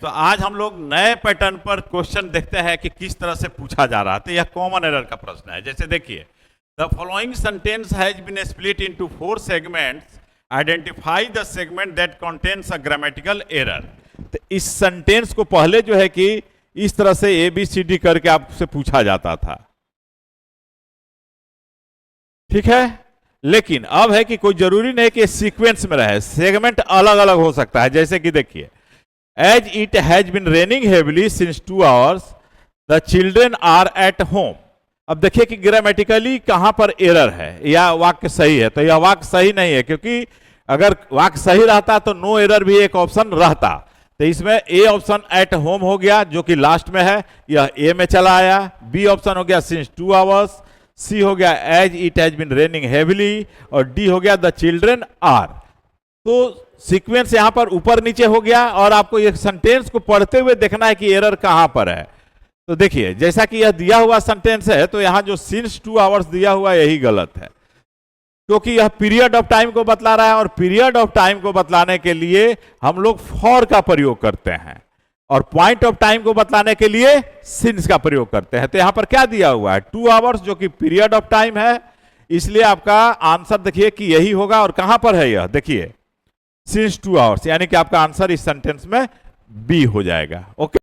तो आज हम लोग नए पैटर्न पर क्वेश्चन देखते हैं कि किस तरह से पूछा जा रहा है। तो यह कॉमन एरर का प्रश्न है। जैसे देखिए, the following sentence has been split into 4 segments, identify the segment that contains a grammatical error. तो इस सेंटेंस को पहले जो है कि इस तरह से ABCD करके आपसे पूछा जाता था, ठीक है। लेकिन अब है कि कोई जरूरी नहीं कि सीक्वेंस में रहे, सेगमेंट अलग अलग हो सकता है। जैसे कि देखिए, as it has been raining heavily since 2 hours, the children are at home. अब देखिए कि ग्रामेटिकली कहां पर एरर है या वाक्य सही है। तो यह वाक्य सही नहीं है, क्योंकि अगर वाक्य सही रहता तो नो एरर भी एक ऑप्शन रहता। तो इसमें ए ऑप्शन एट होम हो गया जो कि लास्ट में है, यह ए में चला आया। बी ऑप्शन हो गया सिंस 2 आवर्स, सी हो गया as it has been raining heavily, और डी हो गया द चिल्ड्रेन आर। तो सीक्वेंस यहां पर ऊपर नीचे हो गया और आपको ये सेंटेंस को पढ़ते हुए देखना है कि एरर कहां पर है। तो देखिए, जैसा कि यह दिया हुआ सेंटेंस है तो यहां जो सिंस 2 आवर्स दिया हुआ यही गलत है, क्योंकि यह पीरियड ऑफ टाइम को बतला रहा है, और पीरियड ऑफ टाइम को बतलाने के लिए हम लोग फॉर का प्रयोग करते हैं, और पॉइंट ऑफ टाइम को बतलाने के लिए सिंस का प्रयोग करते हैं। तो यहां पर क्या दिया हुआ है, 2 आवर्स, जो कि पीरियड ऑफ टाइम है, इसलिए आपका आंसर देखिए कि यही होगा। और कहां पर है यह, देखिए सिंस 2 आवर्स, यानी कि आपका आंसर इस सेंटेंस में बी हो जाएगा। ओके।